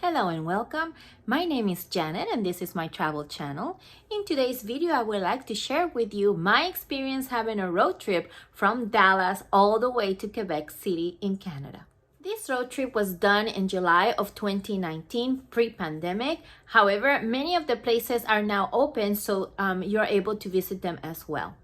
Hello and welcome. My name is Janet and this is my travel channel. In today's video, I would like to share with you my experience having a road trip from Dallas all the way to Quebec City in Canada. This road trip was done in July of 2019, pre-pandemic. However, many of the places are now open, so you're able to visit them as well.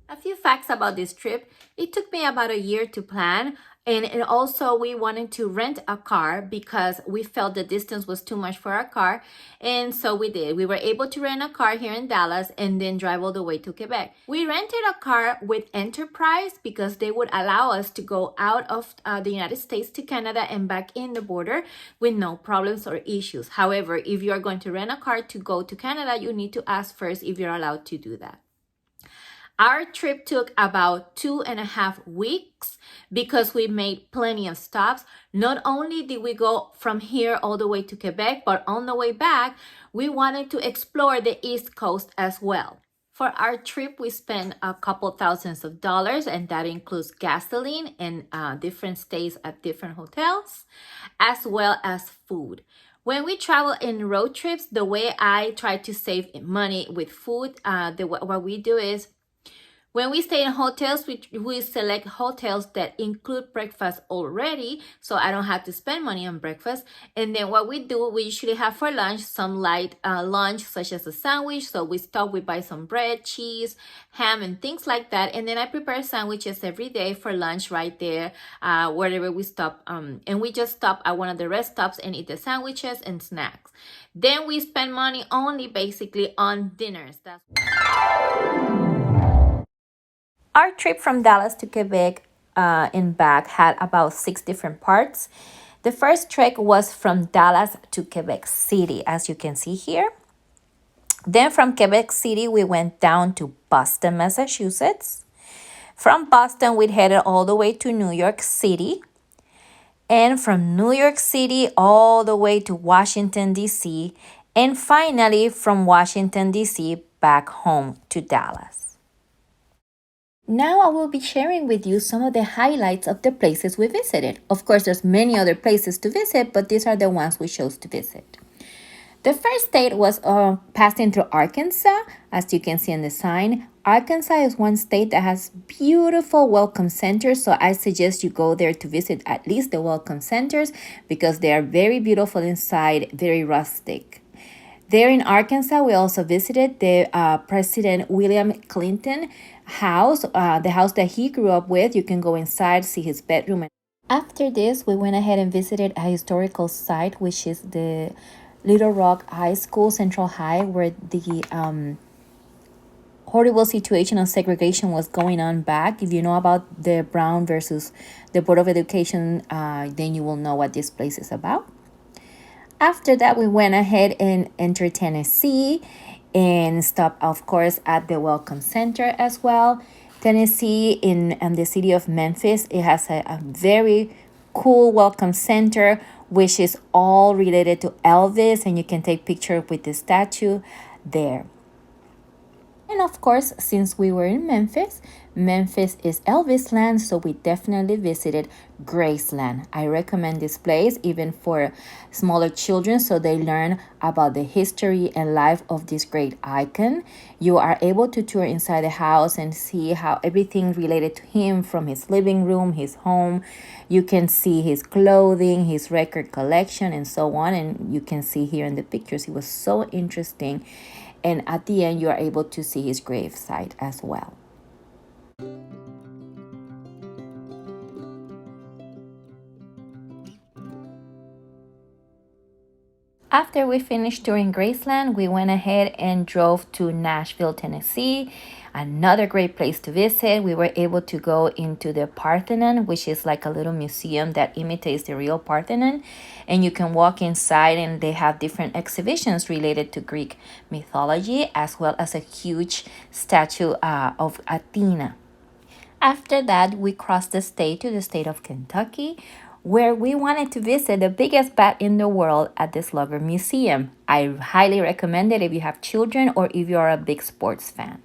A few facts about this trip. It took me about a year to plan, and also we wanted to rent a car because we felt the distance was too much for our car, and so we did. We were able to rent a car here in Dallas and then drive all the way to Quebec. We rented a car with Enterprise because they would allow us to go out of the United States to Canada and back in the border with no problems or issues. However, if you are going to rent a car to go to Canada, you need to ask first if you're allowed to do that. Our trip took about 2.5 weeks because we made plenty of stops. Not only did we go from here all the way to Quebec, but on the way back, we wanted to explore the East Coast as well. For our trip, we spent a couple thousands of dollars, and that includes gasoline and different stays at different hotels, as well as food. When we travel in road trips, the way I try to save money with food, what we do is when we stay in hotels, we select hotels that include breakfast already, so I don't have to spend money on breakfast. And then what we do, we usually have for lunch some light lunch, such as a sandwich. So we stop, we buy some bread, cheese, ham, and things like that. And then I prepare sandwiches every day for lunch right there, wherever we stop. And we just stop at one of the rest stops and eat the sandwiches and snacks. Then we spend money only basically on dinners. Our trip from Dallas to Quebec and back had about 6 different parts. The first trek was from Dallas to Quebec City, as you can see here. Then from Quebec City, we went down to Boston, Massachusetts. From Boston, we headed all the way to New York City. And from New York City all the way to Washington, D.C. And finally, from Washington, D.C. back home to Dallas. Now I will be sharing with you some of the highlights of the places we visited. Of course, there's many other places to visit, but these are the ones we chose to visit. The first state was passing through Arkansas, as you can see in the sign. Arkansas is one state that has beautiful welcome centers, so I suggest you go there to visit at least the welcome centers because they are very beautiful inside, very rustic. There in Arkansas, we also visited the President William Clinton house, the house that he grew up with. You can go inside, see his bedroom. After this, we went ahead and visited a historical site, which is the Little Rock High School, Central High, where the horrible situation of segregation was going on back. If you know about the Brown versus the Board of Education, then you will know what this place is about. After that, we went ahead and entered Tennessee and stopped, of course, at the Welcome Center as well. Tennessee in the city of Memphis, it has a very cool welcome center, which is all related to Elvis, and you can take pictures with the statue there. And of course, since we were in Memphis, Memphis is Elvis land, so we definitely visited Graceland. I recommend this place even for smaller children so they learn about the history and life of this great icon. You are able to tour inside the house and see how everything related to him, from his living room, his home. You can see his clothing, his record collection, and so on. And you can see here in the pictures, it was so interesting. And at the end, you are able to see his gravesite as well. After we finished touring Graceland, we went ahead and drove to Nashville, Tennessee. Another great place to visit. We were able to go into the Parthenon, which is like a little museum that imitates the real Parthenon. And you can walk inside and they have different exhibitions related to Greek mythology, as well as a huge statue of Athena. After that, we crossed the state to the state of Kentucky, where we wanted to visit the biggest bat in the world at the Slugger Museum. I highly recommend it if you have children or if you're a big sports fan.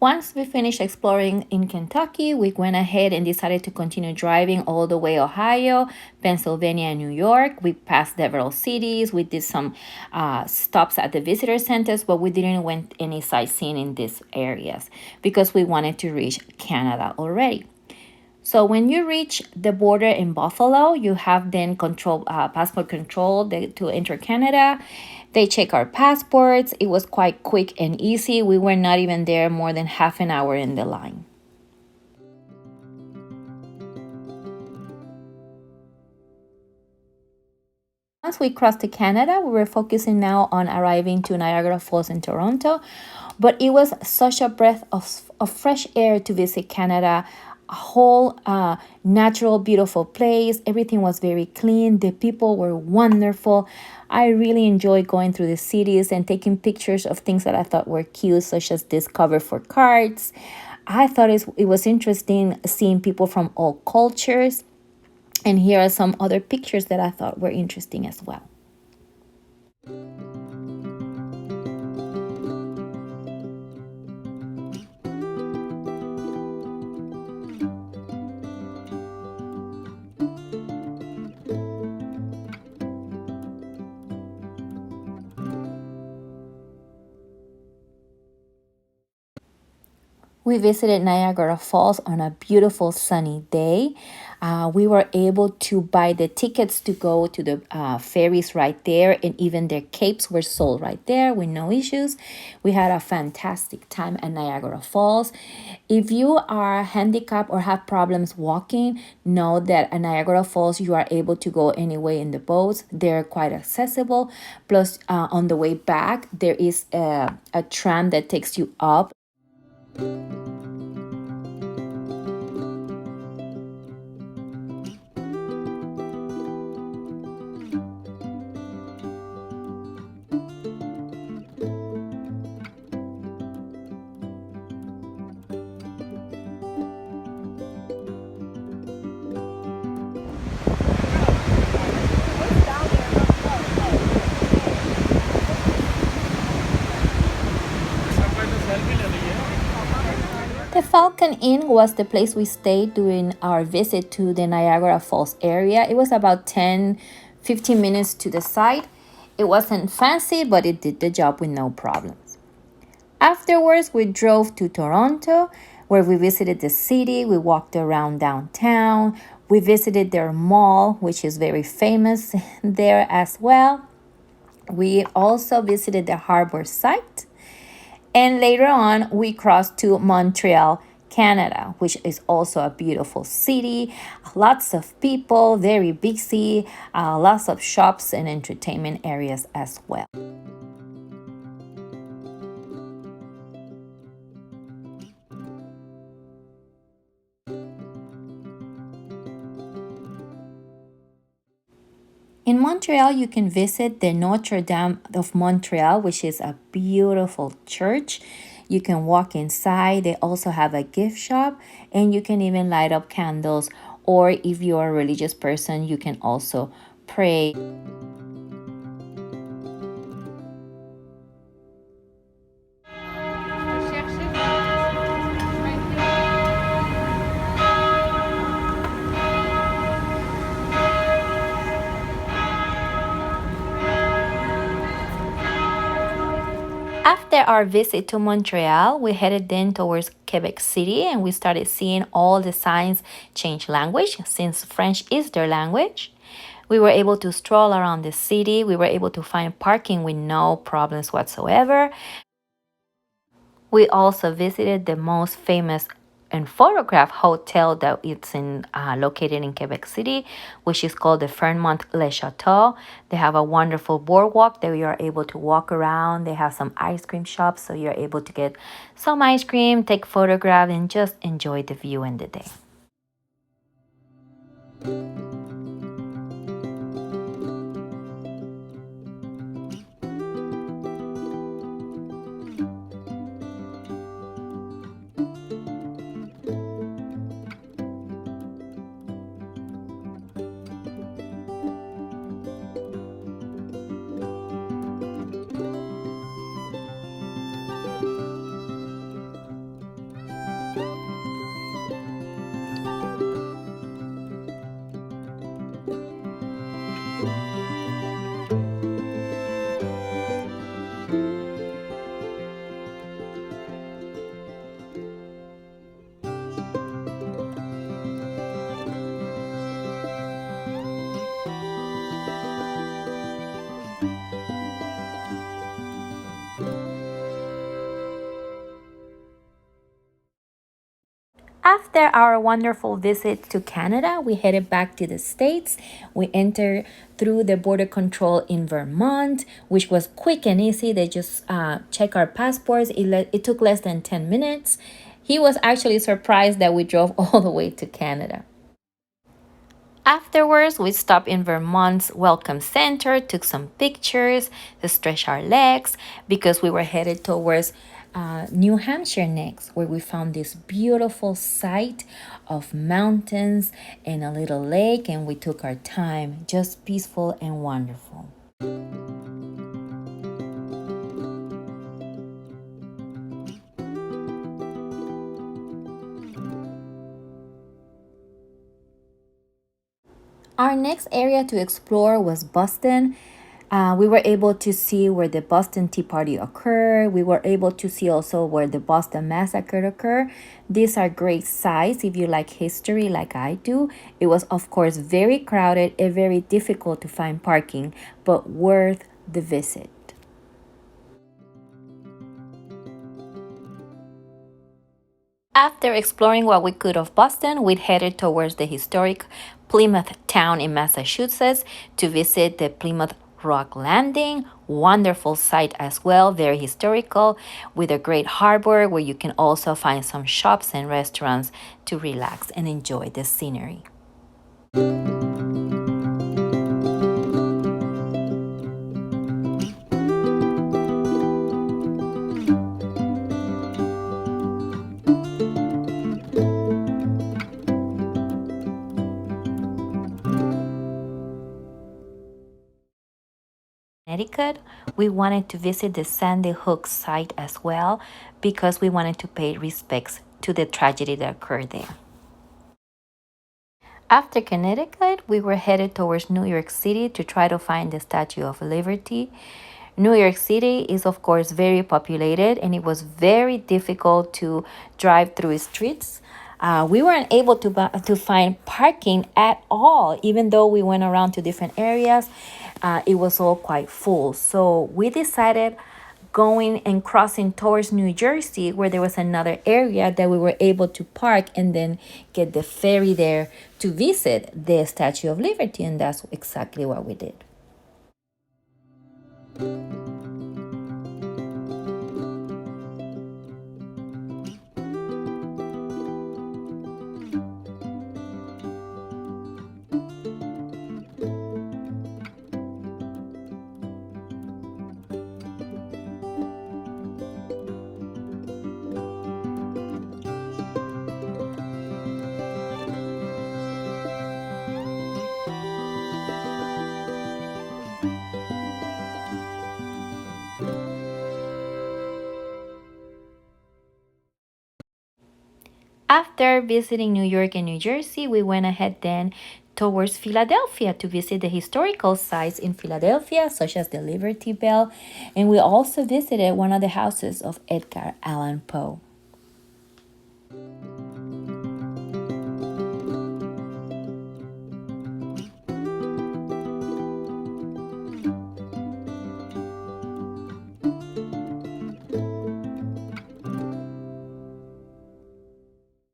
Once we finished exploring in Kentucky, we went ahead and decided to continue driving all the way Ohio, Pennsylvania, and New York. We passed several cities. We did some stops at the visitor centers, but we didn't went any sightseeing in these areas because we wanted to reach Canada already. So when you reach the border in Buffalo, you have then passport control to enter Canada. They check our passports. It was quite quick and easy. We were not even there more than half an hour in the line. Once we crossed to Canada, we were focusing now on arriving to Niagara Falls in Toronto. But it was such a breath of fresh air to visit Canada. A whole natural, beautiful place. Everything was very clean. The people were wonderful. I really enjoyed going through the cities and taking pictures of things that I thought were cute, such as this cover for cards. I thought it was interesting seeing people from all cultures. And here are some other pictures that I thought were interesting as well. We visited Niagara Falls on a beautiful sunny day. We were able to buy the tickets to go to the ferries right there, and even their capes were sold right there with no issues. We had a fantastic time at Niagara Falls. If you are handicapped or have problems walking, know that at Niagara Falls you are able to go anyway in the boats. They're quite accessible. Plus, on the way back, there is a tram that takes you up. The Falcon Inn was the place we stayed during our visit to the Niagara Falls area. It was about 10-15 minutes to the side. It wasn't fancy, but it did the job with no problems. Afterwards, we drove to Toronto, where we visited the city. We walked around downtown. We visited their mall, which is very famous there as well. We also visited the harbor site. And later on, we crossed to Montreal, Canada, which is also a beautiful city. Lots of people, very busy, lots of shops and entertainment areas as well. In Montreal, you can visit the Notre Dame of Montreal, which is a beautiful church. You can walk inside. They also have a gift shop, and you can even light up candles. Or if you're a religious person, you can also pray. After our visit to Montreal, we headed then towards Quebec City, and we started seeing all the signs change language since French is their language. We were able to stroll around the city. We were able to find parking with no problems whatsoever. We also visited the most famous and photograph hotel that it's located in Quebec City, which is called the Fairmont Le Chateau. They have a wonderful boardwalk that you are able to walk around. They have some ice cream shops, so you're able to get some ice cream, take photographs, and just enjoy the view and the day. After our wonderful visit to Canada, we headed back to the States. We entered through the border control in Vermont, which was quick and easy. They just check our passports. It took less than 10 minutes. He was actually surprised that we drove all the way to Canada. Afterwards, we stopped in Vermont's Welcome Center, took some pictures to stretch our legs because we were headed towards New Hampshire next, where we found this beautiful site of mountains and a little lake, and we took our time, just peaceful and wonderful. Our next area to explore was Boston. We were able to see where the Boston Tea Party occurred. We were able to see also where the Boston Massacre occurred. These are great sites if you like history like I do. It was, of course, very crowded and very difficult to find parking, but worth the visit. After exploring what we could of Boston, we headed towards the historic Plymouth town in Massachusetts to visit the Plymouth Rock Landing. Wonderful site as well, very historical, with a great harbor where you can also find some shops and restaurants to relax and enjoy the scenery. Connecticut, we wanted to visit the Sandy Hook site as well because we wanted to pay respects to the tragedy that occurred there. After Connecticut, we were headed towards New York City to try to find the Statue of Liberty. New York City is, of course, very populated and it was very difficult to drive through its streets. We weren't able to find parking at all, even though we went around to different areas. It was all quite full. So we decided going and crossing towards New Jersey, where there was another area that we were able to park and then get the ferry there to visit the Statue of Liberty. And that's exactly what we did. After visiting New York and New Jersey, we went ahead then towards Philadelphia to visit the historical sites in Philadelphia, such as the Liberty Bell, and we also visited one of the houses of Edgar Allan Poe.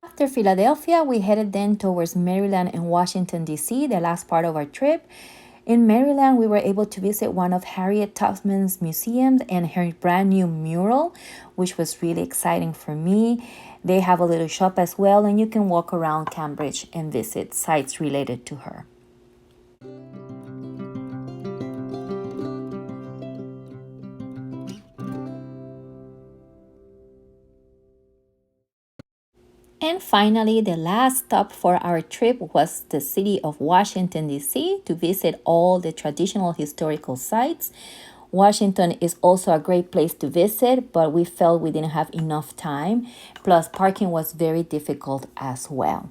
After Philadelphia, we headed then towards Maryland and Washington, D.C., the last part of our trip. In Maryland, we were able to visit one of Harriet Tubman's museums and her brand new mural, which was really exciting for me. They have a little shop as well, and you can walk around Cambridge and visit sites related to her. And finally, the last stop for our trip was the city of Washington, D.C., to visit all the traditional historical sites. Washington is also a great place to visit, but we felt we didn't have enough time. Plus, parking was very difficult as well.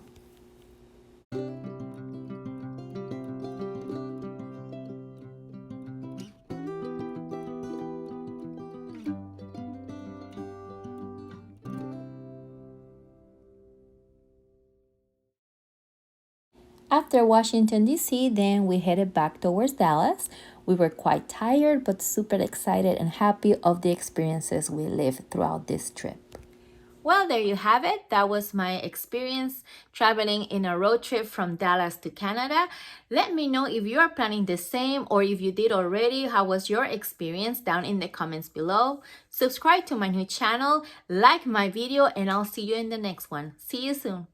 After Washington, D.C., then we headed back towards Dallas. We were quite tired, but super excited and happy of the experiences we lived throughout this trip. Well, there you have it. That was my experience traveling in a road trip from Dallas to Canada. Let me know if you are planning the same or if you did already. How was your experience down in the comments below? Subscribe to my new channel, like my video, and I'll see you in the next one. See you soon.